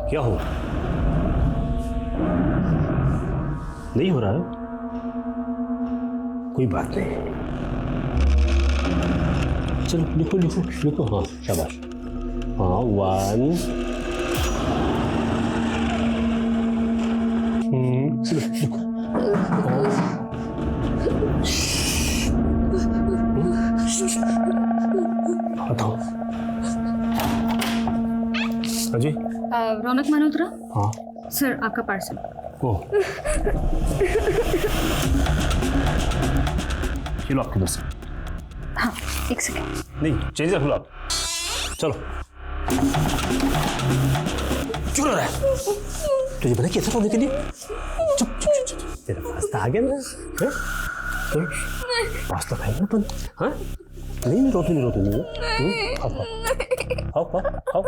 क्या हुआ? नहीं हो रहा है? कोई बात नहीं, चलो लिखो लिखो लिखो। हाँ शाबाश। हाँ 1 चलो लिखो। बताओ अजय। रौनक मल्होत्रा। हाँ सर आपका पार्सल। ओह चलो आपके दर्शन। हाँ एक सेकेंड। नहीं चेंज रख लो आप। चलो क्यों रो रहा है? तुझे पता कैसे रोने के लिए? चुप चुप चुप चुप, तेरा रास्ता आ गया ना? रास्ता खाएगा अपन? हाँ नहीं रोती नहीं रोती नहीं। खाओ खाओ खाओ खाओ खाओ।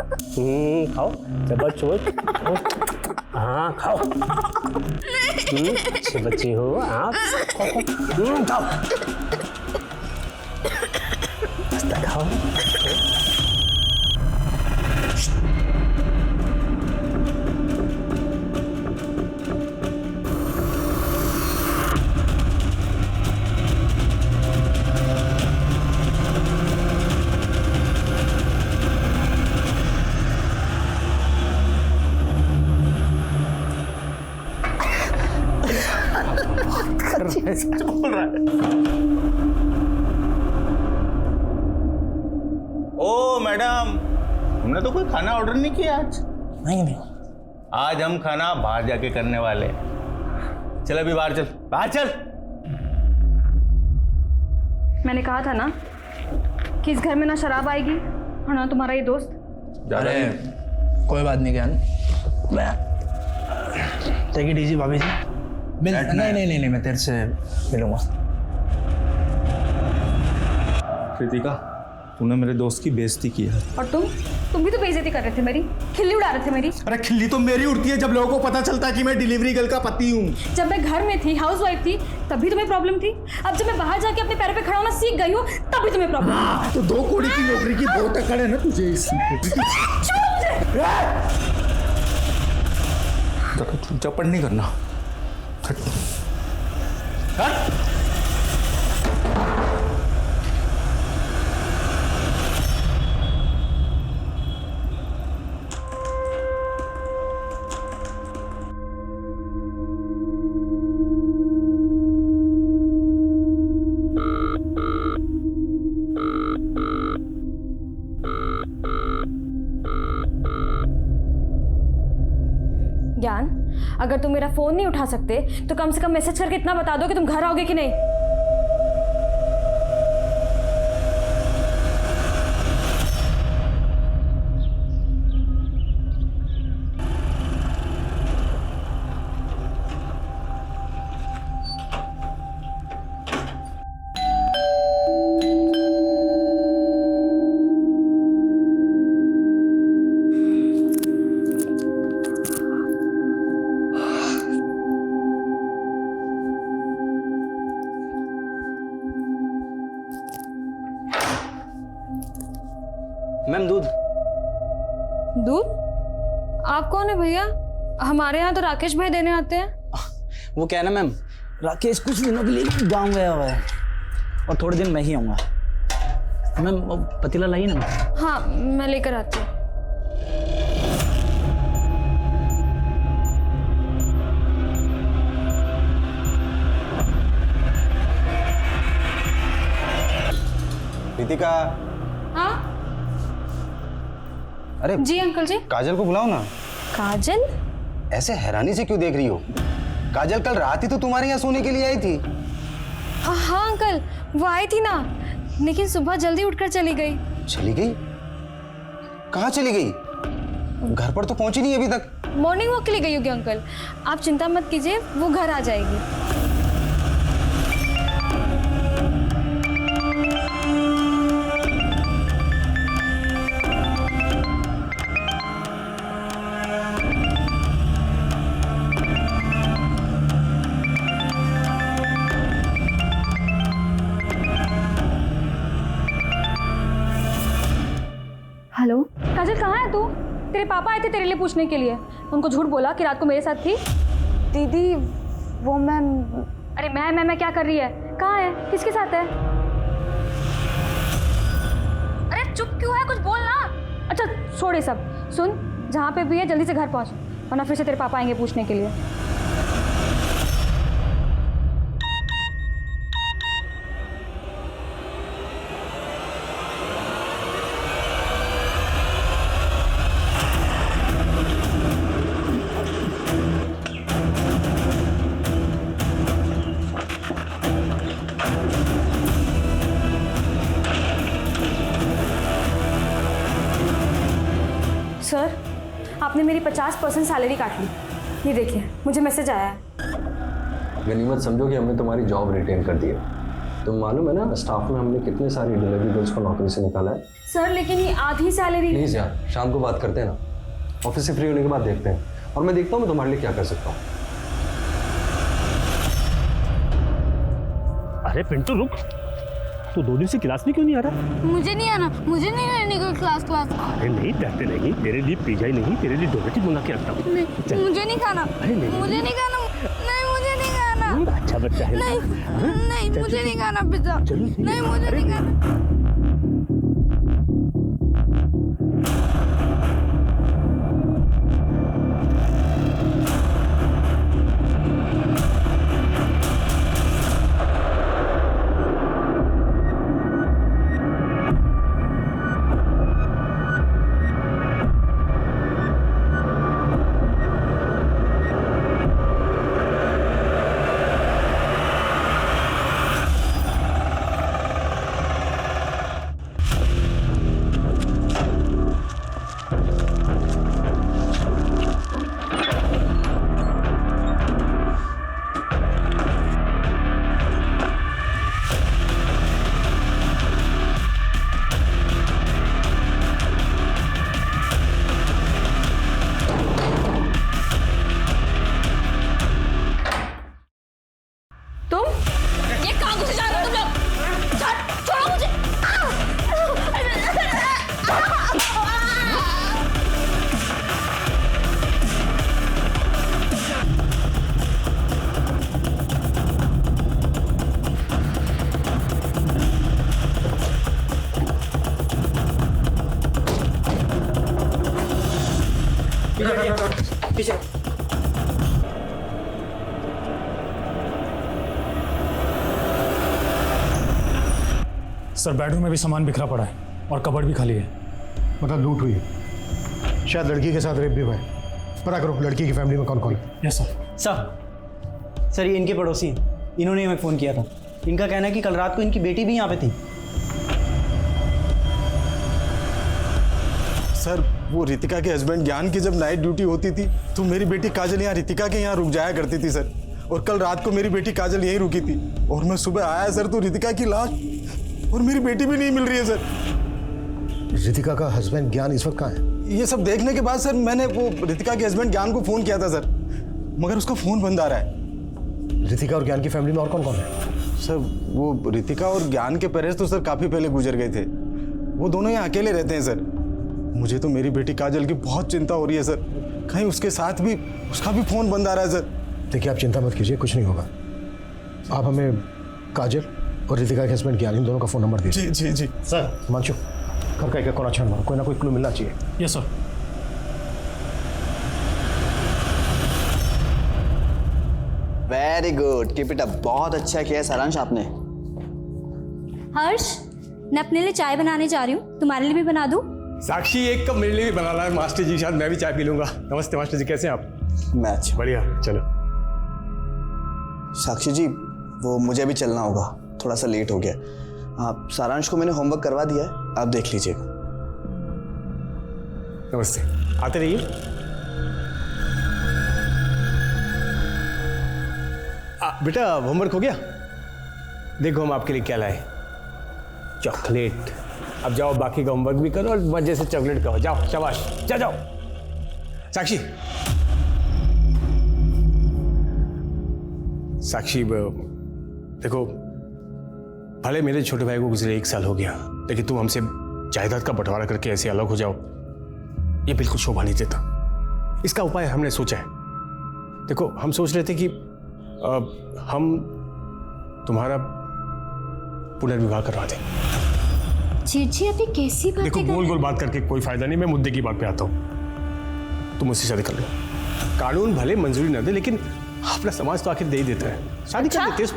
खाओ चबच चबच। हाँ खाओ। अच्छे बच्चे हो आप। खाओ रास्ता खाओ। बोल रहा है। ओ मैडम, हमने तो कोई खाना ऑर्डर नहीं किया आज। नहीं आज हम खाना बाहर जाके करने वाले हैं। चल अभी बाहर चल, बाहर चल। मैंने कहा था ना कि इस घर में ना शराब आएगी और ना तुम्हारा ये दोस्त। अरे कोई बात नहीं ज्ञान, मैं टेक इट इजी भाभी जी। नहीं मैं तेरे से मिलूंगा। कृतिका, तूने मेरे दोस्त की बेइज्जती की है। और तुम भी तो बेइज्जती कर रहे थे मेरी, खिल्ली उड़ा रहे थे मेरी। अरे खिल्ली तो मेरी उड़ती है जब लोगों को पता चलता है कि मैं डिलीवरी गर्ल का पति हूँ। जब मैं घर में थी, हाउसवाइफ थी, तभी तुम्हें प्रॉब्लम थी। अब जब मैं बाहर जाके अपने पैरों पे खड़ा होना सीख गई हूँ, तभी तुम्हें प्रॉब्लम। तो 2 कौड़ी की नौकरी की बहुत अकड़ है ना तुझे इसलिए। चौपड़ नहीं करना। हट। ज्ञान, अगर तुम मेरा फोन नहीं उठा सकते तो कम से कम मैसेज करके इतना बता दो कि तुम घर आओगे कि नहीं। मैम दूध। दूध? आप कौन है भैया? हमारे यहाँ तो राकेश भाई देने आते हैं। वो क्या है ना मैम, राकेश कुछ दिनों के लिए गांव गया हुआ है और थोड़े दिन मैं ही आऊँगा। मैम वो पतीला लाइए ना। हाँ मैं लेकर आती हूँ। कृतिका। हाँ अरे जी अंकल जी। काजल को बुलाओ ना। काजल? ऐसे हैरानी से क्यों देख रही हो? काजल कल रात ही तो तुम्हारे यहाँ सोने के लिए आई थी। हाँ अंकल, वो आई थी ना, लेकिन सुबह जल्दी उठकर चली गई। चली गई? कहाँ चली गई? घर पर तो पहुंची नहीं अभी तक। मॉर्निंग वॉक के लिए गई होगी अंकल, आप चिंता मत कीजिए, वो घर आ जाएगी। हेलो काजल, कहाँ है तू? तेरे पापा आए थे तेरे लिए पूछने के लिए। उनको झूठ बोला कि रात को मेरे साथ थी। दीदी वो मैं अरे मैं क्या कर रही है? कहाँ है? किसके साथ है? अरे चुप क्यों है? कुछ बोल ना। अच्छा छोड़ ये सब, सुन जहाँ पे भी है जल्दी से घर पहुँच, वरना फिर से तेरे पापा आएंगे पूछने के लिए। सर आपने मेरी 50% सैलरी काट ली। ये देखिए मुझे मैसेज आया है। गनीमत समझो कि हमने तुम्हारी जॉब रिटेन कर दी है। तुम मालूम है ना स्टाफ में हमने कितने सारी डिलीवरी गर्ल्स को नौकरी से निकाला है। सर लेकिन ये आधी सैलरी। प्लीज़ यार शाम को बात करते हैं ना, ऑफिस से फ्री होने के बाद देखते हैं, और मैं देखता हूँ मैं तुम्हारे लिए क्या कर सकता हूँ। अरे पिंटू रुक, तू 2 दिन से क्लास में क्यों नहीं आ रहा? मुझे नहीं आना, मुझे नहीं रहने को क्लास। अरे नहीं डरते नहीं, तेरे लिए पिज्जा ही नहीं तेरे लिए डोनेट मंगा के रखता हूँ। मुझे नहीं खाना। अरे नहीं मुझे नहीं खाना। नहीं मुझे नहीं खाना। अच्छा बच्चा है। नहीं नहीं मुझे नहीं खाना पिज्जा। चलो नहीं मुझे नहीं खाना। पीछे सर बेडरूम में भी सामान बिखरा पड़ा है और कबर्ड भी खाली है। मतलब लूट हुई है, शायद लड़की के साथ रेप भी हुआ है। पता करो लड़की की फैमिली में कौन कौन है। Yes sir. सर ये इनके पड़ोसी हैं, इन्होंने हमें फ़ोन किया था। इनका कहना है कि कल रात को इनकी बेटी भी यहाँ पे थी। सर वो रितिका के हस्बैंड ज्ञान की जब नाइट ड्यूटी होती थी तो मेरी बेटी काजल यहाँ रितिका के यहाँ रुक जाया करती थी सर। और कल रात को मेरी बेटी काजल यहीं रुकी थी और मैं सुबह आया सर तो रितिका की लाश और मेरी बेटी भी नहीं मिल रही है सर। रितिका का हस्बैंड ज्ञान इस वक्त कहाँ है? ये सब देखने के बाद सर मैंने वो रितिका के हस्बैंड ज्ञान को फ़ोन किया था सर, मगर उसका फ़ोन बंद आ रहा है। रितिका और ज्ञान की फैमिली में और कौन कौन है? सर वो रितिका और ज्ञान के पेरेंट्स तो सर काफ़ी पहले गुजर गए थे, वो दोनों यहाँ अकेले रहते हैं सर। मुझे तो मेरी बेटी काजल की बहुत चिंता हो रही है सर, कहीं उसके साथ भी उसका भी फ़ोन बंद आ रहा है सर। देखिए आप चिंता मत कीजिए, कुछ नहीं होगा। आप हमें काजल और रितिका के हस्बैंड ज्ञान इन दोनों का फ़ोन नंबर दीजिए। जी जी जी सर। मानशु घर का एक कोना छान मारो, कोई ना कोई क्लू मिलना चाहिए। Yes sir. Very good, keep it up. बहुत अच्छा किया सारांश आपने। हर्ष मैं अपने लिए चाय बनाने जा रही हूँ, तुम्हारे लिए भी बना दूँ? साक्षी एक कप मेरे लिए भी बनाना है मास्टर जी, शायद मैं भी चाय पी लूंगा। नमस्ते मास्टर जी, कैसे हैं आप? मैं अच्छा। बढ़िया, चलो। साक्षी जी वो मुझे भी चलना होगा, थोड़ा सा लेट हो गया। आप सारांश को मैंने होमवर्क करवा दिया है, आप देख लीजिएगा। नमस्ते, आते रहिए। बेटा होमवर्क हो गया? देखो हम आपके लिए क्या लाए, चॉकलेट। अब जाओ बाकी का होमवर्क भी करो और मजे से चॉकलेट खाओ। जाओ शाबाश, जा जाओ। साक्षी साक्षी देखो, भले मेरे छोटे भाई को गुजरे 1 साल हो गया, लेकिन तुम हमसे जायदाद का बंटवारा करके ऐसे अलग हो जाओ, ये बिल्कुल शोभा नहीं देता। इसका उपाय हमने सोचा है। देखो, हम सोच रहे थे कि हम तुम्हारा पुनर्विवाह करवा दें। जी अभी कैसी बात? देखो, गोल गोल बात करके कोई फायदा नहीं। मैं मुद्दे की बात पे आता हूँ। तुम मुझसे शादी कर लो। कानून भले मंजूरी न दे, लेकिन अपना समाज तो आखिर दे ही देता है। शादी कर लेते हैं।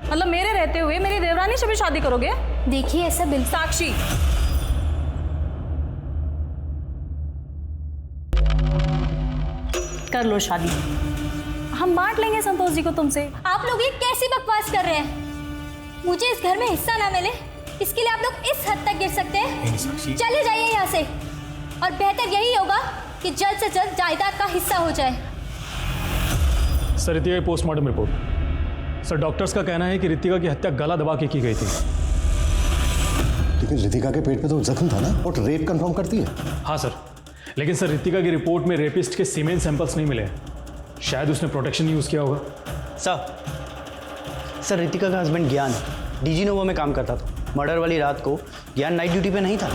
मतलब मेरे रहते हुए मेरी देवरानी से भी शादी करोगे? देखिए ऐसा बिल्कुल। साक्षी, कर लो शादी, हम बांट लेंगे संतोष जी को तुमसे। आप लोग ये कैसी बकवास कर रहे हैं? मुझे इस घर में हिस्सा ना मिले इसके लिए आप लोग इस हद तक गिर सकते हैं? चले जाइए यहाँ से, और बेहतर यही होगा कि जल्द से जल्द जायदाद का हिस्सा हो जाए। सर, रितिका की पोस्टमार्टम रिपोर्ट। सर, डॉक्टर्स का कहना है कि रितिका की हत्या गला दबा के की गई थी। लेकिन रितिका के पेट पे तो जख्म था ना, और रेप कंफर्म करती है। हाँ सर, लेकिन सर रितिका की रिपोर्ट में रेपिस्ट के सीमेन सैंपल्स नहीं मिले। शायद उसने प्रोटेक्शन यूज़ किया होगा। सर रितिका का हस्बैंड ज्ञान डीजी नोवा में काम करता था। मर्डर वाली रात को ज्ञान नाइट ड्यूटी पे नहीं था।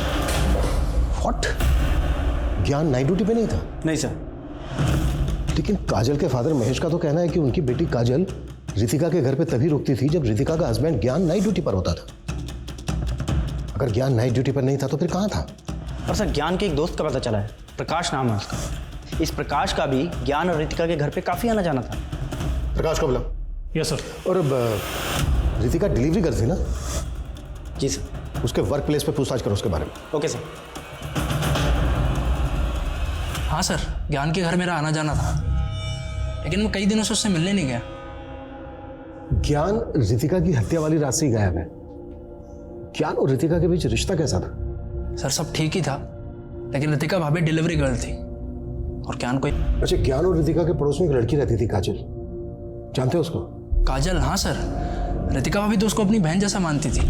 व्हाट? ज्ञान नाइट ड्यूटी पे नहीं था? नहीं सर। लेकिन काजल के फादर महेश का तो कहना है कि उनकी बेटी काजल रितिका के घर पे तभी रुकती थी जब रितिका का हस्बैंड ज्ञान नाइट ड्यूटी पर होता था। अगर ज्ञान नाइट ड्यूटी पर नहीं था तो फिर कहाँ था? और सर ज्ञान के एक दोस्त का पता चला है, प्रकाश नाम है उसका। इस प्रकाश का भी ज्ञान और रितिका के घर पे काफी आना जाना था। प्रकाश को बुलाओ। Yes sir. और रितिका डिलीवरी करती ना? जी सर। उसके वर्क प्लेस पे पूछताछ करो उसके बारे में। Okay sir. हाँ सर, ज्ञान के घर मेरा आना जाना था, लेकिन मैं कई दिनों से उससे मिलने नहीं गया। ज्ञान रितिका की हत्या वाली रात से ही गायब है। ज्ञान और रितिका के बीच रिश्ता कैसा था? सर सब ठीक ही था, लेकिन रितिका भाभी डिलीवरी गर्ल थी और ज्ञान कोई। अच्छा, ज्ञान और रितिका के पड़ोस में एक लड़की रहती थी, काजल, जानते हो उसको? काजल? हाँ सर, रितिका भाभी तो उसको अपनी बहन जैसा मानती थी।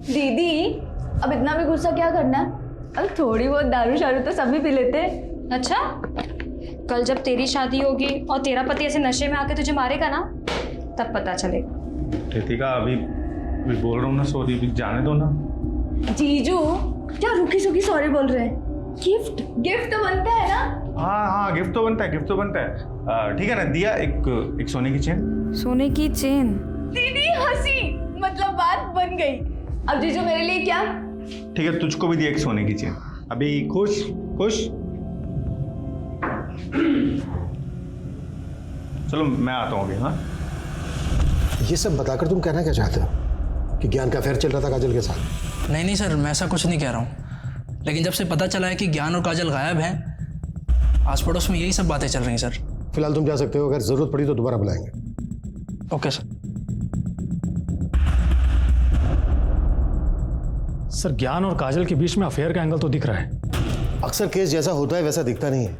दीदी, अब इतना भी गुस्सा क्या करना है? अब थोड़ी बहुत दारू शारू तो सभी पी लेते हैं। अच्छा, कल जब तेरी शादी होगी और तेरा पति ऐसे नशे में आके तुझे मारेगा ना, तब पता चलेगा। रितिका, अभी बोल रहा हूँ ना, सॉरी, जाने दो ना। जीजू क्या रुकी सुखी सॉरी बोल रहे हैं? गिफ्ट तो बनता है ना? हाँ, गिफ्ट तो बनता है। ठीक है ना, दिया एक सोने की चेन। सोने की चेन? दीदी हंसी, मतलब बात बन गई। अब जीजू मेरे लिए क्या? ठीक है, तुझको भी दिया एक सोने की चेन। अभी खुश? चलो मैं आता हूँ अभी। हाँ, ये सब बताकर तुम कहना क्या चाहते हो? कि ज्ञान का अफेयर चल रहा था काजल के साथ? नहीं सर, मैं ऐसा कुछ नहीं कह रहा हूँ, लेकिन जब से पता चला है कि ज्ञान और काजल गायब हैं, आस पड़ोस में यही सब बातें चल रही हैं सर। फिलहाल तुम जा सकते हो, अगर जरूरत पड़ी तो दोबारा बुलाएंगे। Okay sir. सर, ज्ञान और काजल के बीच में अफेयर का एंगल तो दिख रहा है। अक्सर केस जैसा होता है वैसा दिखता नहीं है,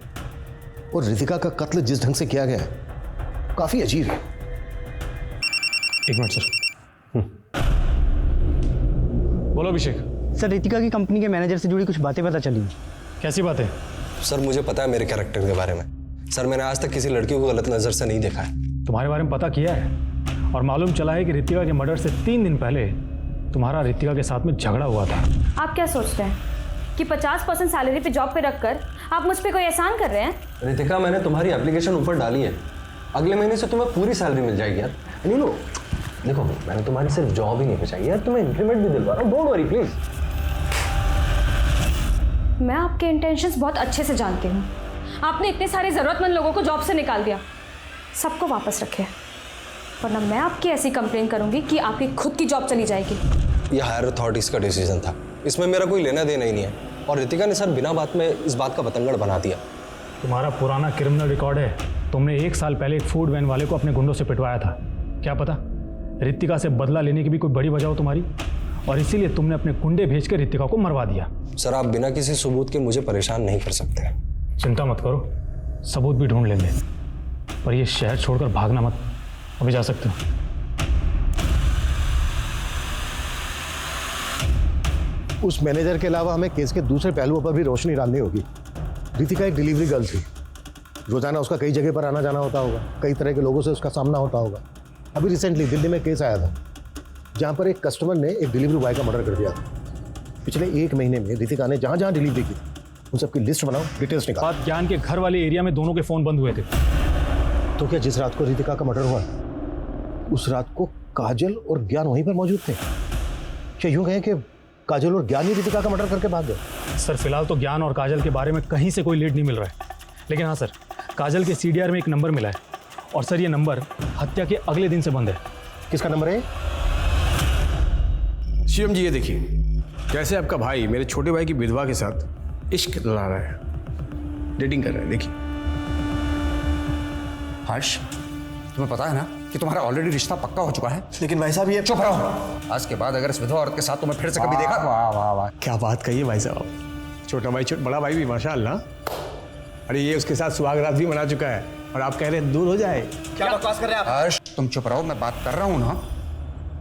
और रितिका का कत्ल जिस ढंग से किया गया है काफी अजीब है। एक मिनट सर। बोलो अभिषेक। सर रितिका की कंपनी के मैनेजर से जुड़ी कुछ बातें पता चली। कैसी बातें? सर मुझे पता है मेरे कैरेक्टर के बारे में। सर मैंने आज तक किसी लड़की को गलत नज़र से नहीं देखा है। तुम्हारे बारे में पता किया है और मालूम चला है कि रितिका के मर्डर से 3 दिन पहले तुम्हारा रितिका के साथ में झगड़ा हुआ था। आप क्या सोचते हैं कि 50% सैलरी पे जॉब पे रखकर आप मुझ पे कोई एहसान कर रहे हैं? रितिका, मैंने तुम्हारी एप्लीकेशन ऊपर डाली है, अगले महीने से तुम्हें पूरी सैलरी मिल जाएगी यार। नहीं नो, देखो मैंने तुम्हारी सिर्फ जॉब ही नहीं बचाई यार, तुम्हें इंक्रीमेंट भी दिलवा रहा हूँ, डोंट वरी प्लीज। मैं आपके इंटेंशंस बहुत अच्छे से जानती हूँ। आपने इतने सारे ज़रूरतमंद लोगों को जॉब से निकाल दिया, सबको वापस रखे, वरना मैं आपकी ऐसी कंप्लेन करूंगी कि आपकी खुद की जॉब चली जाएगी। ये हायर अथॉरिटीज का डिसीजन था, इसमें मेरा कोई लेना देना ही नहीं है। और रितिका ने सर बिना बात में इस बात का बतंगड़ बना दिया। तुम्हारा पुराना क्रिमिनल रिकॉर्ड है। तुमने 1 साल पहले एक फूड वैन वाले को अपने गुंडों से पिटवाया था। क्या पता रितिका से बदला लेने की भी कोई बड़ी वजह हो तुम्हारी, और इसीलिए तुमने अपने गुंडे भेजकर रितिका को मरवा दिया। सर आप बिना किसी सबूत के मुझे परेशान नहीं कर सकते। चिंता मत करो, सबूत भी ढूंढ लेंगे, पर ये शहर छोड़कर भागना मत। अभी जा सकते हो। उस मैनेजर के अलावा हमें केस के दूसरे पहलुओं पर भी रोशनी डालनी होगी। रितिका एक डिलीवरी गर्ल थी, रोजाना उसका कई जगह पर आना जाना होता होगा, कई तरह के लोगों से उसका सामना होता होगा। अभी रिसेंटली दिल्ली में केस आया था जहां पर एक कस्टमर ने एक डिलीवरी बॉय का मर्डर कर दिया था। पिछले 1 महीने में रितिका ने जहां जहां डिलीवरी की उन सबकी लिस्ट बनाओ, डिटेल्स निकालो। बात ज्ञान के घर वाले एरिया में दोनों के फोन बंद हुए थे। तो क्या जिस रात को रितिका का मर्डर हुआ उस रात को काजल और ज्ञान वहीं पर मौजूद थे? क्या यूं कहें कि काजल और ज्ञान ही रितिका का मर्डर करके भाग गए? सर फिलहाल तो ज्ञान और काजल के बारे में कहीं से कोई लीड नहीं मिल रहा है, लेकिन हाँ सर, काजल के सीडीआर में एक नंबर मिला है और सर ये नंबर हत्या के अगले दिन से बंद है। किसका नंबर है? शिवम जी ये देखिए, कैसे आपका भाई मेरे छोटे भाई की विधवा के साथ इश्क लड़ा रहा है, डेटिंग कर रहा है। देखिए हर्ष, तुम्हें पता है ना कि तुम्हारा ऑलरेडी रिश्ता पक्का हो चुका है। लेकिन भाई साहब ये चुप रहो। आज के बाद अगर इस विधवा औरत के साथ तुम्हें फिर से कभी देखा। वाह वाह वाह, क्या बात कही है भाई साहब। छोटा भाई बड़ा भाई भी माशाअल्लाह। अरे ये उसके साथ सुहाग रात भी मना चुका है और आप कह रहे हैं दूर हो जाए। क्या बकवास कर रहे हैं आप? हर्ष तुम चुप रहो, मैं बात कर रहा हूँ ना।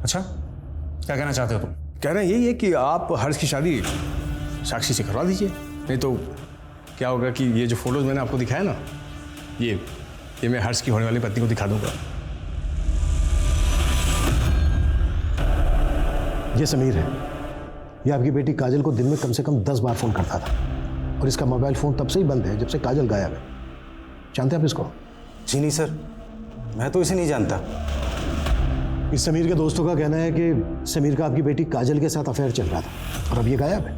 अच्छा क्या कहना चाहते हो तुम? कह रहे हैं यही है कि आप हर्ष की शादी साक्षी से करवा दीजिए, नहीं तो क्या होगा कि ये जो फोटोज मैंने आपको दिखाया ना, ये मैं हर्ष की होने वाली पत्नी को दिखा दूंगा। ये समीर है, ये आपकी बेटी काजल को दिन में कम से कम 10 बार फोन करता था और इसका मोबाइल फोन तब से ही बंद है जब से काजल गायब है। जानते हैं आप इसको? जी नहीं सर, मैं तो इसे नहीं जानता। इस समीर के दोस्तों का कहना है कि समीर का आपकी बेटी काजल के साथ अफेयर चल रहा था और अब ये गायब है।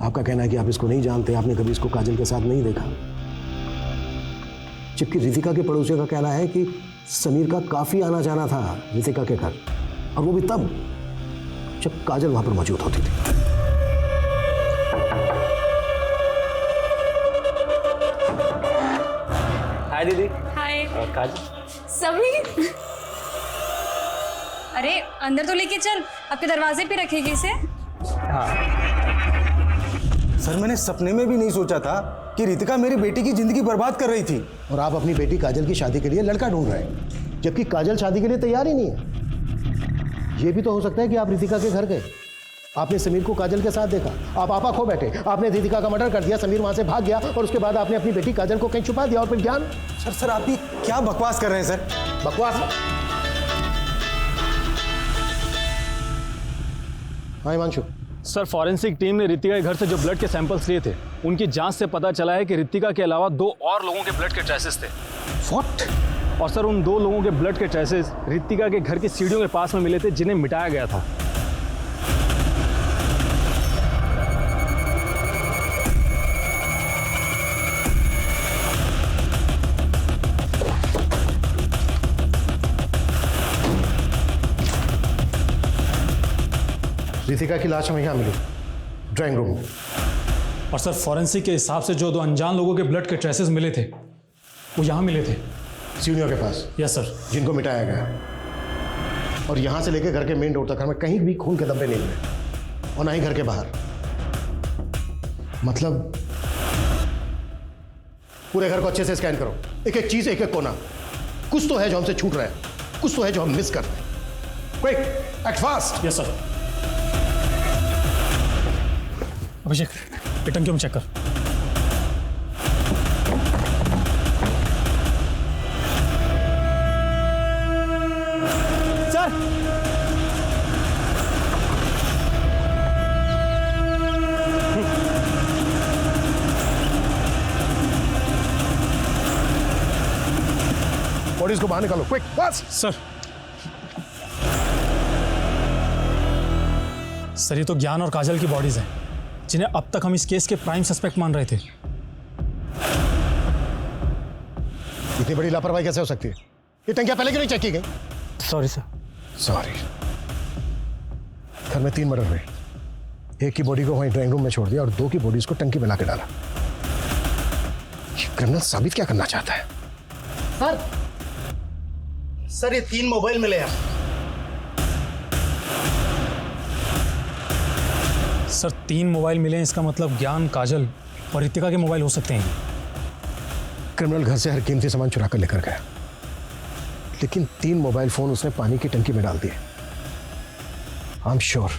आपका कहना है कि आप इसको नहीं जानते, आपने कभी इसको काजल के साथ नहीं देखा। जबकि रितिका के पड़ोसियों का कहना है कि समीर का काफी आना जाना था रितिका के घर, और वो भी तब जब काजल वहां पर मौजूद होती थी। हाय दीदी। हाय। और काजल। समीर, अरे अंदर तो लेके चल, आपके दरवाजे पे रखेगी इसे। हाँ सर, मैंने सपने में भी नहीं सोचा था कि रितिका मेरी बेटी की जिंदगी बर्बाद कर रही थी। और आप अपनी बेटी काजल की शादी के लिए लड़का ढूंढ रहे हैं, जबकि काजल शादी के लिए तैयार ही नहीं है। ये भी तो हो सकता है कि आप रितिका के घर गए, आपने समीर को काजल के साथ देखा, आप आपा खो बैठे, आपने रितिका का मर्डर कर दिया, समीर वहां से भाग गया और उसके बाद आपने अपनी बेटी काजल को कहीं छुपा दिया और फिर ज्ञान। सर आप ये क्या बकवास कर रहे हैं सर? बकवास? हाँ हिमांशु। सर फॉरेंसिक टीम ने रितिका के घर से जो ब्लड के सैंपल्स लिए थे, उनकी जांच से पता चला है कि रितिका के अलावा 2 और लोगों के ब्लड के ट्रेसेस थे। व्हाट? और सर उन 2 लोगों के ब्लड के ट्रेसेस रितिका के घर की सीढ़ियों के पास में मिले थे, जिन्हें मिटाया गया था। रितिका की लाश हमें यहाँ मिली, ड्राइंग रूम में। और सर फॉरेंसिक के हिसाब से जो 2 अनजान लोगों के ब्लड के ट्रेसेस मिले थे, वो यहाँ मिले थे, सीढ़ियों के पास। Yes sir. जिनको मिटाया गया। और यहाँ से लेकर घर के मेन डोर तक हमें कहीं भी खून के धब्बे नहीं मिले, और ना ही घर के बाहर। मतलब पूरे घर को अच्छे से स्कैन करो, एक एक चीज, एक एक कोना। कुछ तो है जो हमसे छूट रहा है, कुछ तो है जो हम मिस कर रहे हैं। Quick, act fast. Yes sir. Abhishek, ये टंकियों में चेक कर। सर बॉडीज को बाहर निकालो, क्विक, फास्ट। सर ये तो ज्ञान और काजल की बॉडीज हैं, जिन्हें अब तक हम इस केस के प्राइम सस्पेक्ट मान रहे थे। इतनी बड़ी लापरवाही कैसे हो सकती है? ये टंकियां पहले क्यों नहीं चेक की गई? Sorry sir. सॉरी। घर में 3 मर्डर हुए, एक की बॉडी को वहीं ड्राइंग रूम में छोड़ दिया और 2 की बॉडीज को टंकी में ला के डाला। ये क्रिमिनल साबित क्या करना चाहता है? सर ये 3 मोबाइल मिले हैं। सर 3 मोबाइल मिले हैं, इसका मतलब ज्ञान, काजल और रितिका के मोबाइल हो सकते हैं। क्रिमिनल घर से हर कीमती सामान चुरा कर लेकर गया, लेकिन 3 मोबाइल फोन उसने पानी की टंकी में डाल दिए। आई एम श्योर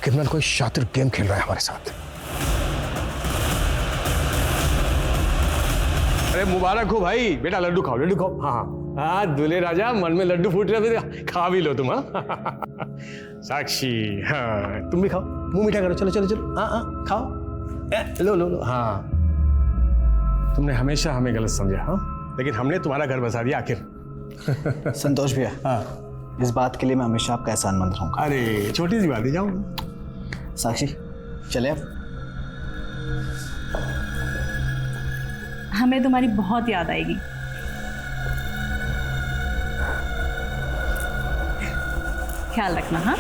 क्रिमिनल कोई शातिर गेम खेल रहा है हमारे साथ। अरे मुबारक हो भाई, बेटा लड्डू खाओ, लड्डू खाओ। हाँ हाँ हाँ, दूल्हे राजा, मन में लड्डू फूट रहे थे, खा भी लो तुम। हाँ साक्षी, हाँ तुम भी खाओ, मुंह मीठा करो, चलो चलो चलो, हाँ हाँ खाओ, लो लो लो, हाँ। तुमने हमेशा हमें गलत समझा, हाँ, लेकिन हमने तुम्हारा घर बसा दिया आखिर। संतोष भैया, हाँ इस बात के लिए मैं हमेशा आपका एहसानमंद रहूंगा। अरे छोटी सी बात है, जाओ। साक्षी चले अब। हमें तुम्हारी बहुत याद आएगी। ख्याल रखना। हाँ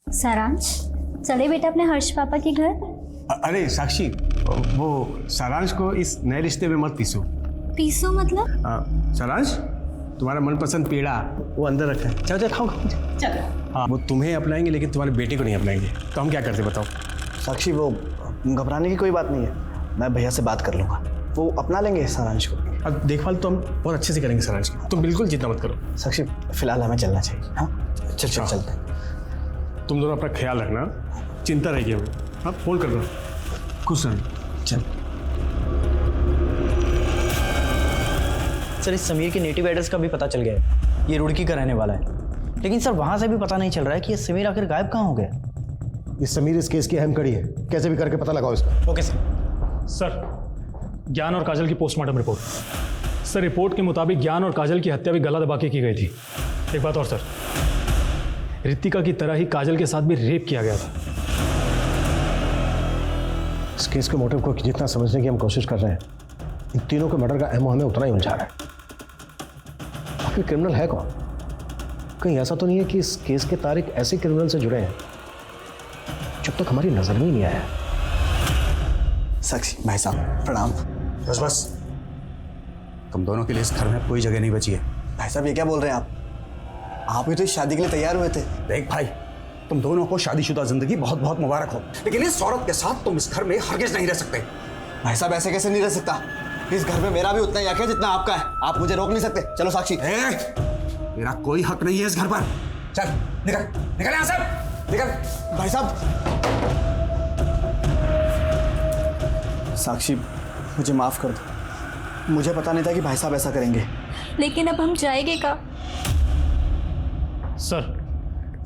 सारांश, चले बेटा अपने हर्ष पापा के घर। अरे साक्षी, वो सारांश को इस नए रिश्ते में मत पीसो। पीसो मतलब? सारांश, तुम्हारा मनपसंद पेड़ा वो अंदर रखा है, चलो चलो खाओ खाओ। चलो। हाँ, वो तुम्हें अपनाएंगे लेकिन तुम्हारे बेटे को नहीं अपनाएंगे, तो हम क्या करते बताओ? साक्षी, वो घबराने की कोई बात नहीं है, मैं भैया से बात कर लूंगा, वो अपना लेंगे सारांश को। अब देखभाल तो हम बहुत अच्छे से करेंगे सारांश की, तुम बिल्कुल चिंता मत करो। साक्षी फिलहाल हमें चलना चाहिए। हाँ चल चल चलते हैं। तुम दोनों अपना ख्याल रखना, चिंता रहेगी हमें। हाँ फोन कर दो, खुश रहना। चल। सर इस समीर के नेटिव एड्रेस का भी पता चल गया है, ये रुड़की का रहने वाला है, लेकिन सर वहाँ से भी पता नहीं चल रहा है कि ये समीर आखिर गायब कहाँ हो गया। ये समीर इस केस की अहम कड़ी है, कैसे भी करके पता लगाओ इसका। Okay sir. सर, ज्ञान और काजल की पोस्टमार्टम रिपोर्ट। सर, रिपोर्ट के मुताबिक ज्ञान और काजल की हत्या भी गला दबा के की गई थी। एक बात और सर, रितिका की तरह ही काजल के साथ भी रेप किया गया था। इस केस के मोटिव को जितना समझने की हम कोशिश कर रहे हैं, इन तीनों के मर्डर का अहम हमें उतना ही उलझा रहा है। आखिर क्रिमिनल है कौन? कहीं ऐसा तो नहीं है कि इस केस के तारीख ऐसे क्रिमिनल से जुड़े हैं जब तक हमारी नजर में ही नहीं आया। साक्षी भाई साहब प्रणाम। बस बस, तुम दोनों के लिए इस घर में कोई जगह नहीं बची है। भाई साहब ये क्या बोल रहे हैं आप भी तो इस शादी के लिए तैयार हुए थे। देख भाई, तुम दोनों को शादीशुदा जिंदगी बहुत बहुत मुबारक हो, लेकिन इस औरत के साथ तुम इस घर में हरगिज नहीं रह सकते। भाई साहब ऐसे कैसे नहीं रह सकता, इस घर में मेरा भी उतना ही हक है जितना आपका है, आप मुझे रोक नहीं सकते। चलो साक्षी। मेरा कोई हक नहीं है इस घर पर। चल निकल निकल यहाँ से, निकल। भाई साहब। साक्षी मुझे माफ कर दो, मुझे पता नहीं था कि भाई साहब ऐसा करेंगे। लेकिन अब हम जाएंगे कहाँ?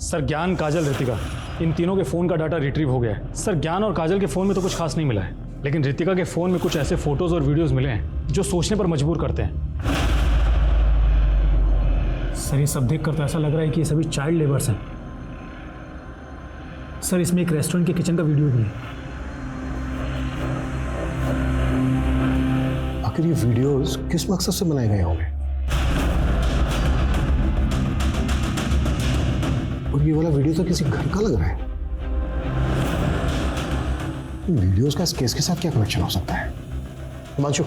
सर ज्ञान, काजल, रितिका, इन तीनों के फ़ोन का डाटा रिट्रीव हो गया है। सर, ज्ञान और काजल के फ़ोन में तो कुछ खास नहीं मिला है, लेकिन रितिका के फ़ोन में कुछ ऐसे फोटोज़ और वीडियोज़ मिले हैं जो सोचने पर मजबूर करते हैं। सर, ये सब देखकर तो ऐसा लग रहा है कि ये सभी चाइल्ड लेबर्स हैं। सर, इसमें एक रेस्टोरेंट के किचन का वीडियो भी है। आखिर ये वीडियोस किस मकसद से बनाए गए होंगे? और ये वाला वीडियो तो किसी घर का लग रहा है। इन वीडियोस का इस केस के साथ क्या कनेक्शन हो सकता है? हिमांशु,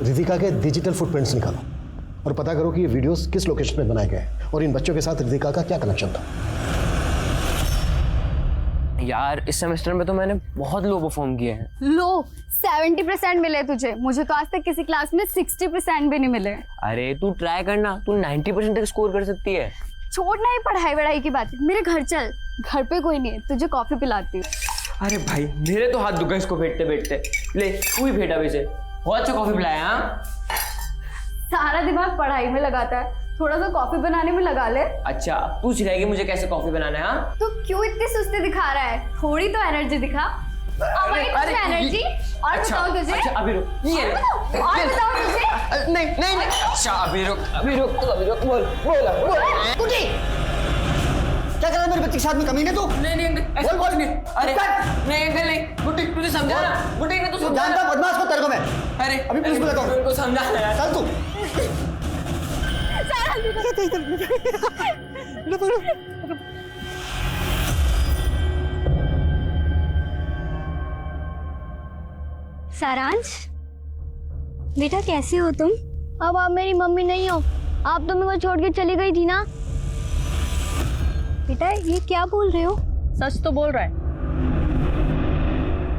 रितिका के डिजिटल फुटप्रिंट्स निकालो और पता करो कि ये वीडियोस किस लोकेशन पे बनाए गए और इन बच्चों के साथ रितिका का क्या कनेक्शन था। यार, इस सेमेस्टर में तो मैंने बहुत लो परफॉर्म किए हैं। लो 70% मिले तुझे, मुझे तो आज तक किसी क्लास में 60% भी नहीं मिले। अरे तू ट्राई करना, तू 90% तक स्कोर कर सकती है। छोड़ना ही पढ़ाई वढ़ाई की बात है, मेरे घर चल, घर पे कोई नहीं है, तुझे कॉफी पिलाती हूँ। अरे भाई, मेरे तो हाथ दुखा इसको फेंटते फेंटते। ले तू ही फेंटा वैसे, बहुत अच्छा कॉफी पिलाया। हाँ, सारा दिमाग पढ़ाई में लगाता है, थोड़ा सा कॉफी बनाने में लगा ले। अच्छा, तू सिखाएगी मुझे कैसे कॉफी बनाना है? हाँ, तू क्यों इतनी सुस्ती दिखा रहा है? थोड़ी तो एनर्जी दिखा। एनर्जी और अच्छा, बताओ तुझे। अच्छा अभी रुक, ये ले। और बताओ तुझे। नहीं नहीं नहीं, अच्छा अभी रुक बोल कुटी, क्या कर रहा है मेरे बच्चे के साथ में? कमीने तू? नहीं ऐसा बोल नहीं। अरे नहीं अंकल नहीं, गुड्डी तुझे समझा ना, गुड्डी ने तो समझा। जानता बदमाश को तेरे को मैं। अरे अभी पुलिस बुलाता हूँ। उनको समझा यार। चल तू। सारांश बेटा, कैसे हो तुम? अब आप मेरी मम्मी नहीं हो, आप तो मेरे को छोड़ के चली गई थी ना। बेटा ये क्या बोल रहे हो? सच तो बोल रहा है।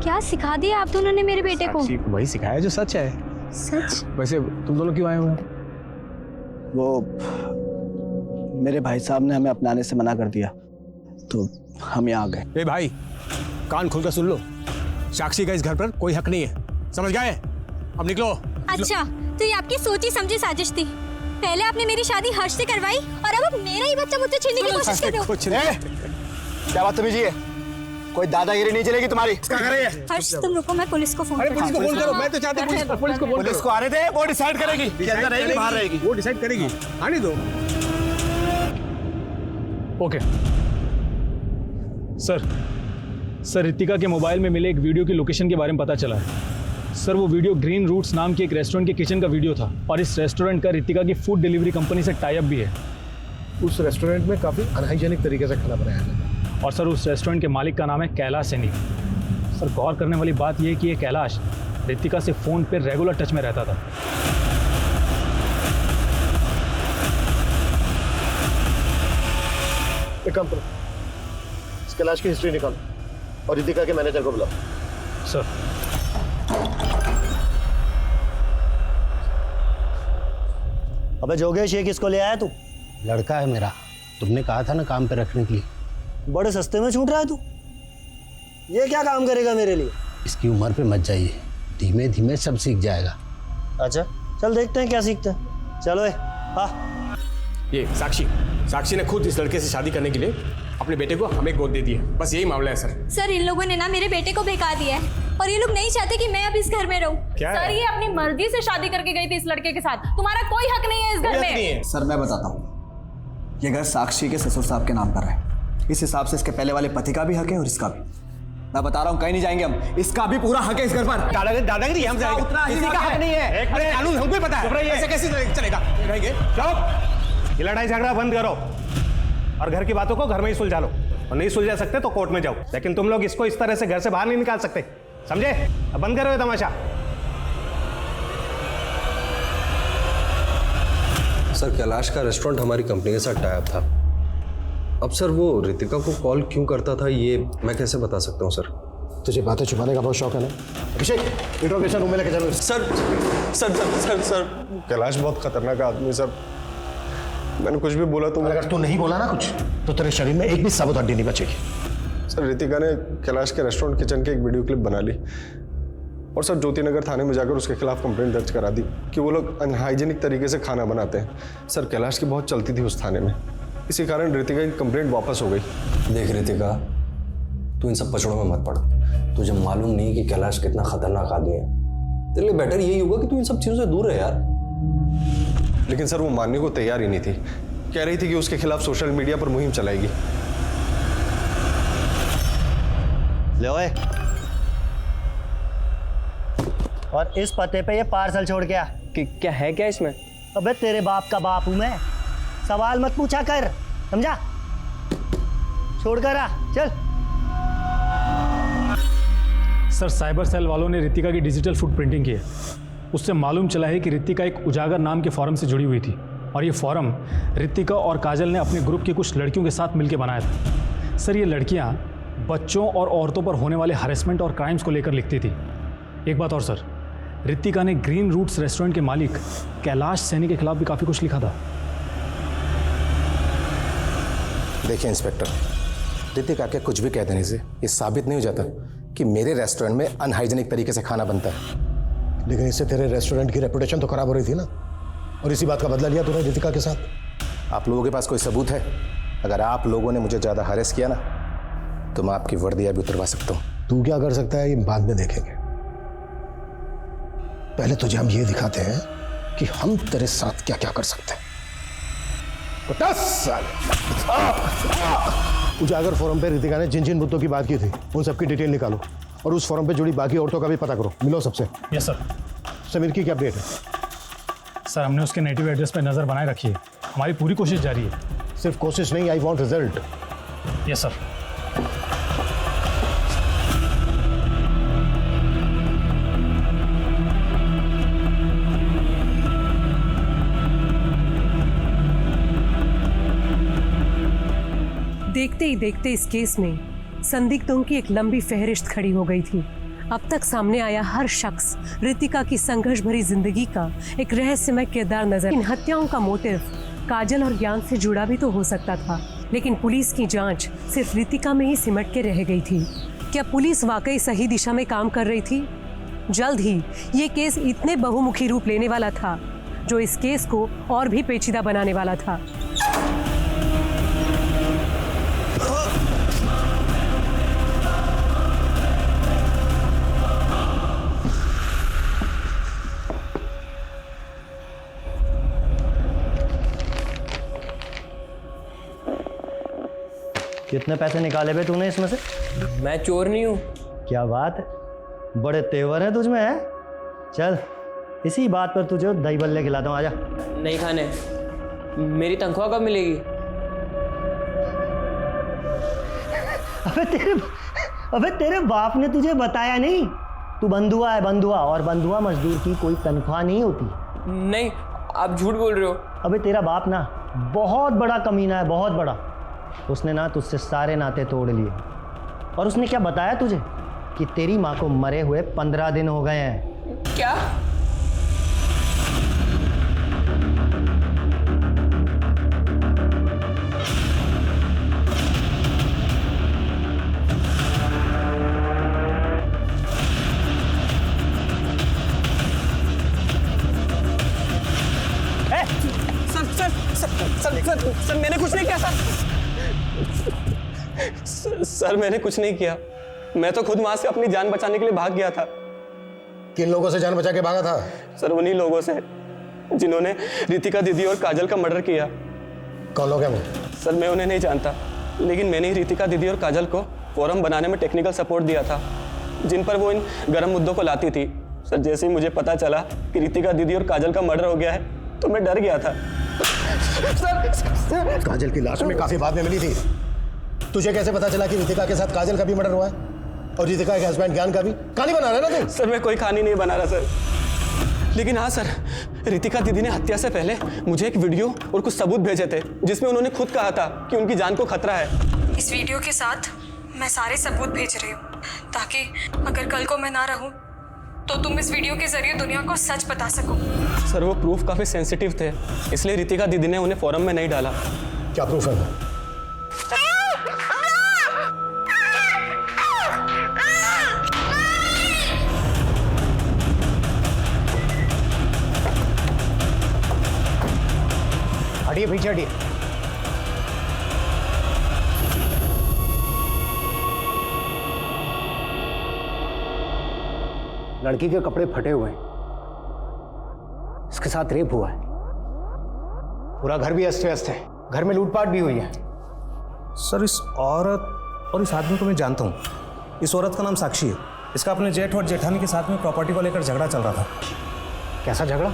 क्या सिखा दिया आप दोनों ने मेरे बेटे को? वही सिखाया जो सच है। सच? वैसे तुम दोनों क्यों आए हुए हैं? वो मेरे भाई साहब ने हमें अपनाने से मना कर दिया, तो हम यहाँ आ गए। ए भाई, कान खोलकर सुन लो, साक्षी का इस घर पर कोई हक नहीं है, समझ गए? अब निकलो। अच्छा, तो ये आपकी सोची समझी साजिश थी। पहले आपने मेरी शादी हर्ष से करवाई और अब मेरा ही बच्चा मुझसे छीनने की कोशिश कर रहे हो। कुछ नहीं। क्या बदतमीजी है? कोई दादागिरी नहीं चलेगी तुम्हारी। क्या कर रही है? हर्ष तुम रुको, मैं पुलिस को फोन अरे पुलिस को फोन करो, मैं तो चाहता हूँ पुलिस को फोन करो। पुलिस को आने दे, वो डिसाइड करेगी कि अंदर रहेगी बाहर रहेगी। वो डिसाइड करेगी, आने दो। ओके सर रितिका के मोबाइल में मिले एक वीडियो की लोकेशन के बारे में पता चला है। सर वो वीडियो ग्रीन रूट्स नाम के एक रेस्टोरेंट के किचन का वीडियो था और इस रेस्टोरेंट का रितिका की फूड डिलीवरी कंपनी से टाई अप भी है। उस रेस्टोरेंट में काफ़ी अनहाइजेनिक तरीके से खाना बनाया जाता है। और सर उस रेस्टोरेंट के मालिक का नाम है कैलाश सैनी। सर गौर करने वाली बात यह है कि ये कैलाश रितिका से फ़ोन पे रेगुलर टच में रहता था। एक काम करो, इस कैलाश की हिस्ट्री निकालो और रितिका के मैनेजर को बुलाओ। सर अबे जोगेश, ये किसको ले आया तू? लड़का है मेरा, तुमने कहा था ना काम पे रखने के लिए। बड़े सस्ते में छूट रहा है तू। ये क्या काम करेगा मेरे लिए? इसकी उम्र पे मत जाइए, धीमे धीमे सब सीख जाएगा। अच्छा चल देखते हैं क्या सीखते हैं। चलो हाँ। ये साक्षी ने खुद इस लड़के से शादी करने के लिए अपने बेटे को हमें गोद दे दी है। बस यही मामला है सर। सर इन लोगों ने ना मेरे बेटे को बेकार दिया है और ये लोग नहीं चाहते कि मैं अब इस घर में रहूं। सर ये अपनी मर्जी से शादी करके गई थी इस लड़के के साथ, तुम्हारा कोई हक नहीं है इस घर में। सर मैं बताता हूँ, ये घर साक्षी के ससुर साहब के नाम पर है। इस हिसाब से इसके पहले वाले पति का भी हक है और इसका भी। मैं बता रहा हूँ कहीं नहीं जाएंगे हम, इसका भी पूरा हक है इस घर पर। दादागिरी हम जाएंगे, किसी का हक नहीं है। अरे कानून हमको ही पता है, ऐसे कैसे चलेगा? रहेंगे जाओ, ये लड़ाई झगड़ा बंद करो और घर की बातों को घर में ही सुलझा लो, और नहीं सुलझा सकते तो कोर्ट में जाओ, लेकिन तुम लोग इसको इस तरह से घर से बाहर नहीं निकाल सकते, समझे? अब बंद करो ये तमाशा। सर कैलाश का रेस्टोरेंट हमारी कंपनी के साथ टाई अप था। अब सर वो रितिका को कॉल क्यों करता था ये मैं कैसे बता सकता हूँ सर? तुझे बातें छुपाने का बहुत शौक है ना? अभिषेक इंट्रोगेशन रूम में लेके चलो। Sir sir sir sir sir Kailash बहुत खतरनाक आदमी सर, मैंने कुछ भी बोला तो अगर तू नहीं बोला ना कुछ तो तेरे शरीर में एक भी साबुत हड्डी नहीं बचेगी। सर रितिका ने कैलाश के रेस्टोरेंट किचन की एक वीडियो क्लिप बना ली और सर ज्योति नगर थाने में जाकर उसके खिलाफ कंप्लेंट दर्ज करा दी कि वो लोग अनहाइजीनिक तरीके से खाना बनाते हैं। सर कैलाश की बहुत चलती थी उस थाने में, इसी कारण रितिका की कंप्लेंट वापस हो गई। देख रितिका, तू इन सब पचड़ों में मत पड़। तुझे मालूम नहीं कि कैलाश कितना खतरनाक आदमी है। तेरे लिए बेटर यही होगा कि तू इन सब चीजों से दूर रहे यार। लेकिन सर वो मानने को तैयार ही नहीं थी, कह रही थी कि उसके खिलाफ सोशल मीडिया पर मुहिम चलाएगी। ले ओए, और इस पते पे ये पार्सल छोड़ के आ। क्या है क्या इसमें? अबे तेरे बाप का बाप हूं मैं, सवाल मत पूछा कर, समझा? छोड़ कर आ, चल। सर साइबर सेल वालों ने रितिका की डिजिटल फुटप्रिंटिंग की है। उससे मालूम चला है कि रितिका एक उजागर नाम के फॉरम से जुड़ी हुई थी और ये फॉरम रितिका और काजल ने अपने ग्रुप की कुछ लड़कियों के साथ मिलकर बनाया था। सर ये लड़कियां बच्चों और औरतों पर होने वाले हरेसमेंट और क्राइम्स को लेकर लिखती थी। एक बात और सर, रितिका ने ग्रीन रूट्स रेस्टोरेंट के मालिक कैलाश सैनी के खिलाफ भी काफ़ी कुछ लिखा था। देखिए इंस्पेक्टर, रितिका के कुछ भी कह देने से ये साबित नहीं हो जाता कि मेरे रेस्टोरेंट में अनहाइजीनिक तरीके से खाना बनता है, लेकिन इससे तेरे रेस्टोरेंट की रेपुटेशन तो खराब हो रही थी ना, और इसी बात का बदला लिया तूने रितिका के साथ। आप लोगों के पास कोई सबूत है? अगर आप लोगों ने मुझे ज़्यादा हरेस किया ना तो मैं आपकी वर्दियाँ भी उतरवा सकता हूँ। तू क्या कर सकता है ये बाद में देखेंगे, पहले तुझे हम ये दिखाते हैं कि हम तेरे साथ क्या क्या कर सकते हैं। उजागर फोरम पे रितिका ने जिन जिन मुद्दों की बात की थी उन सबकी डिटेल निकालो और उस फोरम पे जुड़ी बाकी औरतों का भी पता करो, मिलो सबसे। Yes sir. समीर की क्या अपडेट है? सर हमने उसके नेटिव एड्रेस पे नज़र बनाए रखी है, हमारी पूरी कोशिश जारी है। सिर्फ कोशिश नहीं, I want result. Yes sir. देखते ही देखते इस केस में संदिग्धों की एक लंबी फहरिस्त खड़ी हो गई थी। अब तक सामने आया हर शख्स रितिका की संघर्ष भरी जिंदगी का एक रहस्यमय किरदार नजर। इन हत्याओं का मोटिव काजल और ज्ञान से जुड़ा भी तो हो सकता था, लेकिन पुलिस की जांच सिर्फ रितिका में ही सिमट के रह गई थी। क्या पुलिस वाकई सही दिशा में काम कर रही थी? जल्द ही ये केस इतने बहुमुखी रूप लेने वाला था जो इस केस को और भी पेचीदा बनाने वाला था। कितने पैसे निकाले बे तूने इसमें से? मैं चोर नहीं हूँ। क्या बात है, बड़े तेवर हैं तुझमें है। चल इसी बात पर तुझे दही बल्ले खिलाता हूँ, आजा। नहीं खाने। मेरी तनख्वाह कब मिलेगी? अबे तेरे बाप ने तुझे बताया नहीं? तू बंधुआ है, बंधुआ, और बंधुआ मजदूर की कोई तनख्वाह नहीं होती। नहीं, आप झूठ बोल रहे हो। अबे तेरा बाप ना बहुत बड़ा कमीना है, बहुत बड़ा। उसने ना तुझसे सारे नाते तोड़ लिए, और उसने क्या बताया तुझे कि तेरी माँ को मरे हुए 15 दिन हो गए हैं। क्या? सर मैंने कुछ नहीं किया सर मैंने कुछ नहीं किया। मैं तो खुद वहां से अपनी जान बचाने के लिए भाग गया था। किन लोगों से जान बचा के भागा था? सर उन्हीं लोगों से जिन्होंने रितिका दीदी और काजल का मर्डर किया। कौन लोग हैं वो? सर मैं उन्हें नहीं जानता, लेकिन मैंने ही रितिका दीदी और काजल को फोरम बनाने में टेक्निकल सपोर्ट दिया था, जिन पर वो इन गर्म मुद्दों को लाती थी। सर जैसे ही मुझे पता चला कि रितिका दीदी और काजल का मर्डर हो गया है तो मैं डर गया था। काजल की लाश में काफी बाद में मिली थी। तुझे कैसे पता चला कि रितिका के साथ काजल का भी मर्डर हुआ है और रितिका के हस्बैंड ज्ञान का भी? कहानी बना रहा है ना तू? सर मैं कोई कहानी नहीं बना रहा सर, लेकिन हाँ सर, रितिका दीदी ने हत्या से पहले मुझे एक वीडियो और कुछ सबूत भेजे थे जिसमें उन्होंने खुद कहा था कि उनकी जान को खतरा है। इस वीडियो के साथ मैं सारे सबूत भेज रही हूँ ताकि अगर कल को मैं ना रहूँ तो तुम इस वीडियो के जरिए दुनिया को सच बता सको। सर वो प्रूफ काफी सेंसिटिव थे, इसलिए रितिका दीदी ने उन्हें फोरम में नहीं डाला। क्या प्रूफ है? हटिए पीछे हटिए। लड़की के कपड़े फटे हुए हैं, इसके साथ रेप हुआ है, पूरा घर भी अस्त व्यस्त है, घर में लूटपाट भी हुई है। सर इस औरत और इस आदमी को मैं जानता हूँ। इस औरत का नाम साक्षी है। इसका अपने जेठ और जेठानी के साथ में प्रॉपर्टी को लेकर झगड़ा चल रहा था। कैसा झगड़ा?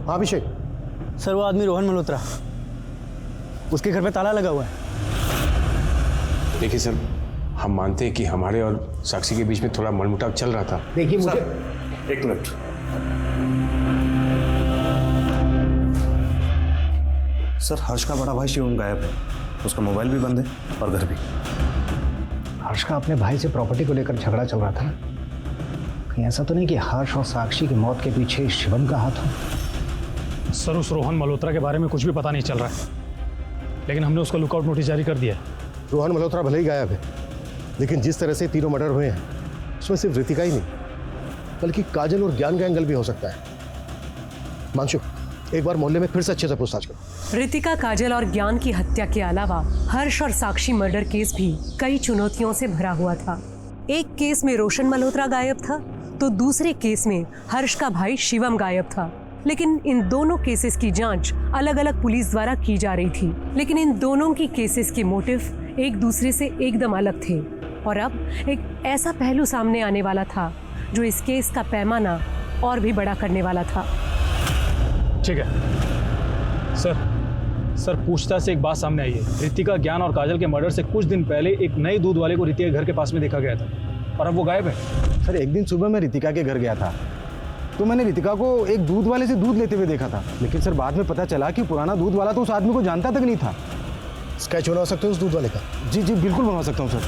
हाँ अभिषेक। सर वो आदमी रोहन मल्होत्रा, उसके घर पे ताला लगा हुआ है। देखिए सर, हम मानते हैं कि हमारे और साक्षी के बीच में थोड़ा मनमुटाव चल रहा था। देखिए मुझे एक मिनट। सर हर्ष का बड़ा भाई शिवम गायब है, उसका मोबाइल भी बंद है और घर भी। हर्ष का अपने भाई से प्रॉपर्टी को लेकर झगड़ा चल रहा था। कहीं ऐसा तो नहीं कि हर्ष और साक्षी की मौत के पीछे शिवम का हाथ हो? सर उस रोहन मल्होत्रा के बारे में कुछ भी पता नहीं चल रहा है, लेकिन हमने उसका लुकआउट नोटिस जारी कर दिया है। रोहन मल्होत्रा भले ही गायब है, लेकिन जिस तरह से तीनों मर्डर हुए हैं उसमें सिर्फ रितिका ही नहीं बल्कि काजल और ज्ञान का एंगल भी हो सकता है। मांशु, एक बार मोहल्ले में फिर से अच्छे से पूछताछ करो। रितिका, काजल और ज्ञान की हत्या के अलावा हर्ष और साक्षी मर्डर केस भी कई चुनौतियों से भरा हुआ था। एक केस में रोशन मल्होत्रा गायब था तो दूसरे केस में हर्ष का भाई शिवम गायब था। लेकिन इन दोनों केसेस की जांच अलग अलग पुलिस द्वारा की जा रही थी, लेकिन इन दोनों की केसेस के मोटिव एक दूसरे से एकदम अलग थे। और अब एक ऐसा पहलू सामने आने वाला था जो इस केस का पैमाना और भी बड़ा करने वाला था। ठीक है सर, पूछताछ से एक बात सामने आई है। रितिका, ज्ञान और काजल के मर्डर से कुछ दिन पहले एक नए दूध वाले को रितिका के घर के पास में देखा गया था और अब वो गायब है। सर एक दिन सुबह मैं रितिका के घर गया था तो मैंने रितिका को एक दूध वाले से दूध लेते हुए देखा था, लेकिन सर बाद में पता चला कि पुराना दूध वाला तो उस आदमी को जानता तक नहीं था। स्केच बनवा सकते हो उस दूध वाले का? जी बिल्कुल बनवा सकता हूँ सर।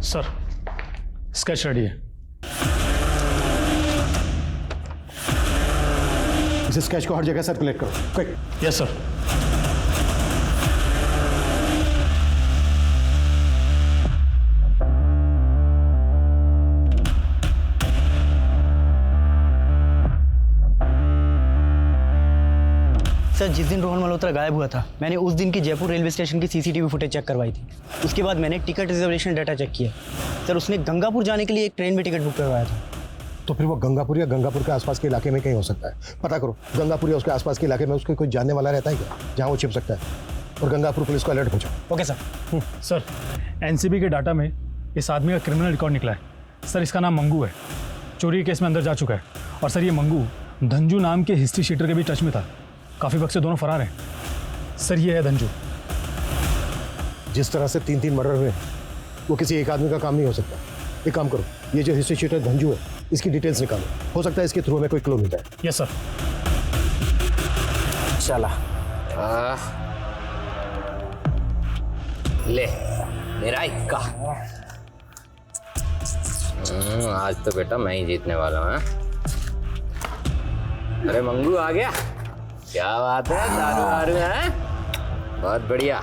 सर स्केच रेडी है। इस स्केच को हर जगह सर्कुलेट करो, क्विक। Yes sir. सर जिस दिन रोहन मल्होत्रा गायब हुआ था मैंने उस दिन की जयपुर रेलवे स्टेशन की सीसीटीवी फुटेज चेक करवाई थी। उसके बाद मैंने टिकट रिजर्वेशन डाटा चेक किया। सर उसने गंगापुर जाने के लिए एक ट्रेन में टिकट बुक करवाया था। तो फिर वो गंगापुर या गंगापुर के आसपास के इलाके में कहीं हो सकता है। पता करो गंगापुर या उसके आसपास के इलाके में उसके कोई जानने वाला रहता है क्या, जहाँ वो छिप सकता है। और गंगापुर पुलिस को अलर्ट पहुंचाओ। Okay sir. सर एनसीबी के डाटा में इस आदमी का क्रिमिनल रिकॉर्ड निकला है। सर इसका नाम मंगू है, चोरी केस में अंदर जा चुका है। और सर ये मंगू धंजू नाम के हिस्ट्री शीटर के भी टच में था। काफ़ी वक्त से दोनों फरार हैं। सर ये है धंजू। जिस तरह से 3-3 मर्डर हुए वो किसी एक आदमी का काम नहीं हो सकता। एक काम करो, ये जो हिस्ट्री शीटर धंजू है इसकी डिटेल्स निकालो, हो सकता है इसके थ्रू में कोई क्लू मिल जाए। Yes sir. चला ले मेरा इक्का। आज तो बेटा मैं ही जीतने वाला हूँ। अरे मंगू आ गया, क्या बात है, दारू वारू है, बहुत बढ़िया।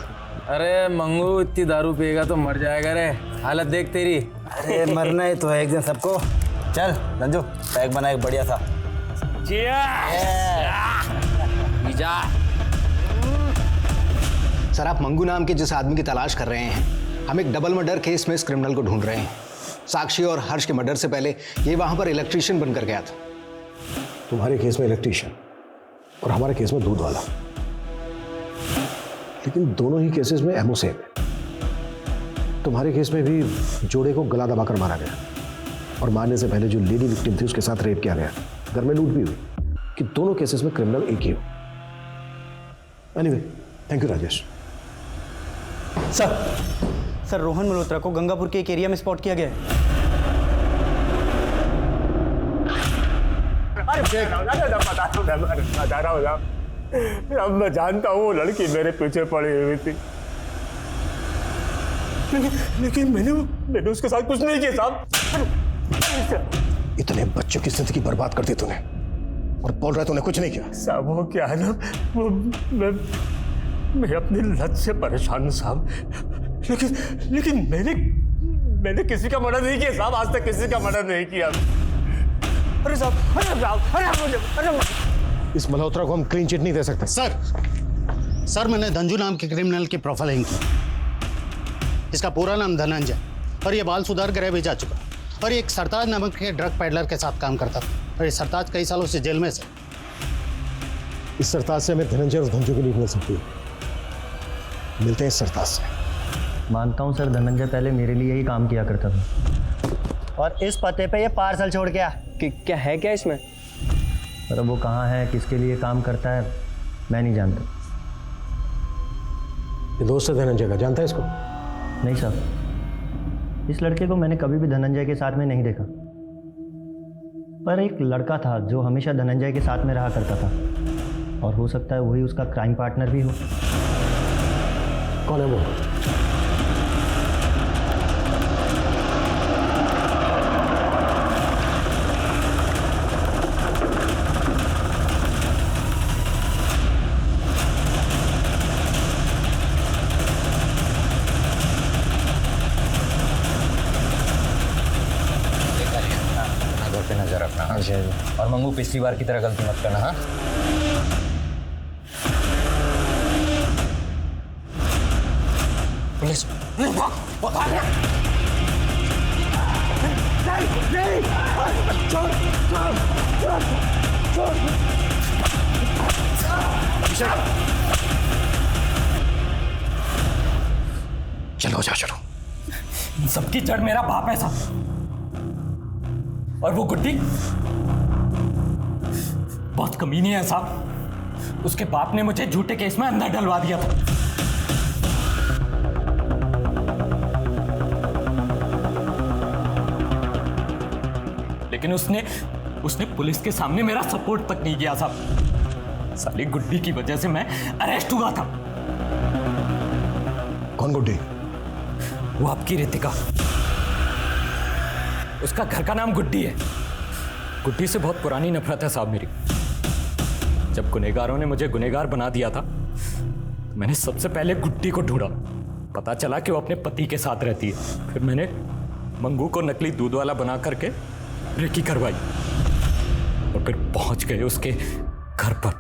अरे मंगू इतनी दारू पिएगा तो मर जाएगा रे, हालत देख तेरी। अरे मरना ही तो है एक दिन सबको। चल रंजू पैक बना एक बढ़िया सा। सर आप मंगू नाम के जिस आदमी की तलाश कर रहे हैं, हम एक डबल मर्डर केस में इस क्रिमिनल को ढूंढ रहे हैं। साक्षी और हर्ष के मर्डर से पहले ये वहां पर इलेक्ट्रीशियन बनकर गया था। तुम्हारे केस में इलेक्ट्रीशियन और हमारे केस में दूध वाला, लेकिन दोनों ही केसेस में एमओ सेम है। तुम्हारे केस में भी जोड़े को गला दबाकर मारा गया और मारने से पहले जो लेडी विक्टिम थी उसके साथ रेप किया गया, घर में लूट भी हुई। कि दोनों केसेस में क्रिमिनल एक ही हो। Anyway thank you Rajesh. Sir Rohan Malhotra को गंगापुर के एक एरिया में स्पॉट किया गया है। अब मैं जानता हूँ वो लड़की मेरे पीछे पड़ी हुई थी, लेकिन मैंने उसके साथ कुछ नहीं किया साहब। इतने बच्चों की जिंदगी बर्बाद कर दी तूने और बोल रहा है तूने कुछ नहीं किया। साहब वो क्या है ना, वो मैं अपनी लत से परेशान हूँ साहब, लेकिन मैंने किसी का मर्डर नहीं किया साहब, आज तक किसी का मर्डर नहीं किया। अरे साहब इस मल्होत्रा को हम क्लीन चिट नहीं दे सकते। सर मैंने धंजू नाम के क्रिमिनल की प्रोफाइलिंग की। इसका पूरा नाम धनंजय और ये बाल सुधार गृह भी जा चुका और ये एक सरताज नामक के ड्रग पैडलर के साथ काम करता था और ये सरताज कई सालों से जेल में से। इस सरताज से हमें धनंजय और धंजू की लीड मिल सकती है। मिलते हैं इस सरताज से। मानता हूँ सर धनंजय पहले मेरे लिए ही काम किया करता था और इस पते पे ये पार्सल छोड़ के आ। क्या है क्या इसमें? पर वो कहाँ है, किसके लिए काम करता है, मैं नहीं जानता। ये दोस्त है धनंजय का, जानता है इसको? नहीं साहब, इस लड़के को मैंने कभी भी धनंजय के साथ में नहीं देखा, पर एक लड़का था जो हमेशा धनंजय के साथ में रहा करता था और हो सकता है वही उसका क्राइम पार्टनर भी हो। कौन है वो? नजर रखना। और मंगू पिछली बार की तरह गलती मत करना। हाँ पुलिस चलो जा चलो। सबकी जड़ मेरा बाप है साहब, और वो गुड्डी बहुत कमीनी है साहब। उसके बाप ने मुझे झूठे केस में अंदर डलवा दिया था। लेकिन उसने पुलिस के सामने मेरा सपोर्ट तक नहीं किया साहब। साली गुड्डी की वजह से मैं अरेस्ट हुआ था। कौन गुड्डी? वो आपकी रितिका। उसका घर का नाम गुड्डी है। गुड्डी से बहुत पुरानी नफरत है साहब मेरी। जब गुनहगारों ने मुझे गुनहगार बना दिया था तो मैंने सबसे पहले गुड्डी को ढूंढा। पता चला कि वो अपने पति के साथ रहती है। फिर मैंने मंगू को नकली दूध वाला बना करके रेकी करवाई और फिर पहुंच गए उसके घर पर।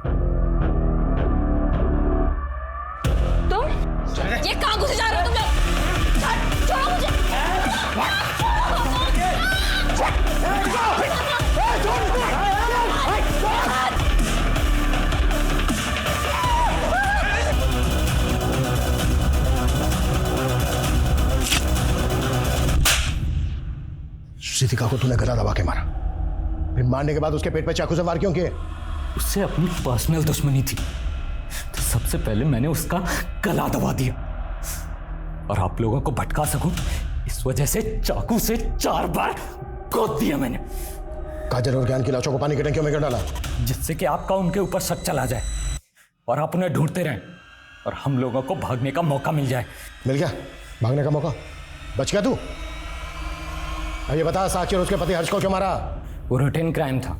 रितिका को तूने गला दबा के मारा, फिर मारने के बाद उसके पेट पे चाकू से वार क्यों किए? उससे अपनी पर्सनल दुश्मनी थी, तो सबसे पहले मैंने उसका गला दबा दिया, और आप लोगों को भटका सकूं इस वजह से चाकू से 4 बार गोद दिया मैंने। काजल और ज्ञान की लाशों को पानी की टंकियों में क्यों डाला? जिससे कि आपका उनके ऊपर शक चला जाए और आप उन्हें ढूंढते रहें और हम लोगों को भागने का मौका मिल जाए। मिल गया भागने का मौका? बच गया तू? अब ये बता, साक्षी और उसके पति हर्ष को क्यों मारा? वो रूटीन क्राइम था,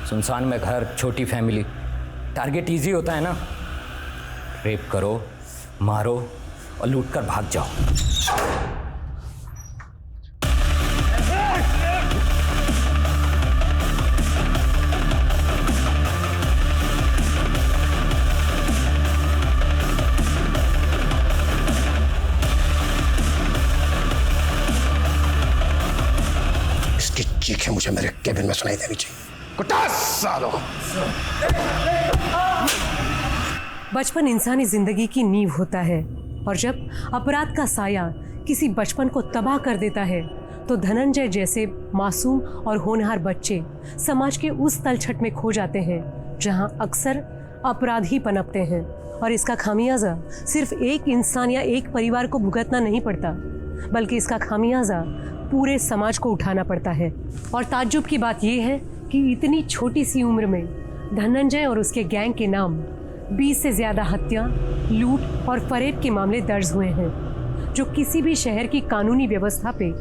सुनसान में घर, छोटी फैमिली, टारगेट इजी होता है ना, रेप करो, मारो और लूट कर भाग जाओ। इसकी चीखें मुझे मेरे केबिन में सुनाई देनी चाहिए। कुत्ता सालो! बचपन इंसानी जिंदगी की नींव होता है, और जब अपराध का साया किसी बचपन को तबाह कर देता है तो धनंजय जैसे मासूम और होनहार बच्चे समाज के उस तलछट में खो जाते हैं जहां अक्सर अपराध ही पनपते हैं। और इसका खामियाजा सिर्फ एक इंसान या एक परिवार को भुगतना नहीं पड़ता, बल्कि इसका खामियाजा पूरे समाज को उठाना पड़ता है। और ताज्जुब की बात यह है कि इतनी छोटी सी उम्र में धनंजय और उसके गैंग के नाम 20 से ज़्यादा हत्या, लूट और फरेब के मामले दर्ज हुए हैं, जो किसी भी शहर की कानूनी व्यवस्था पे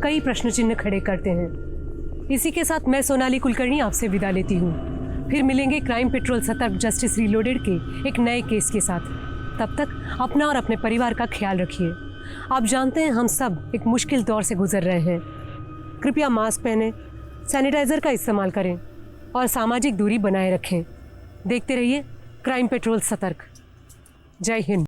कई प्रश्न चिन्ह खड़े करते हैं। इसी के साथ मैं सोनाली कुलकर्णी आपसे विदा लेती हूँ। फिर मिलेंगे क्राइम पेट्रोल सतर्क जस्टिस रीलोडेड के एक नए केस के साथ। तब तक अपना और अपने परिवार का ख्याल रखिए। आप जानते हैं हम सब एक मुश्किल दौर से गुजर रहे हैं। कृपया मास्क पहनें, सैनिटाइज़र का इस्तेमाल करें और सामाजिक दूरी बनाए रखें। देखते रहिए क्राइम पेट्रोल सतर्क। जय हिंद।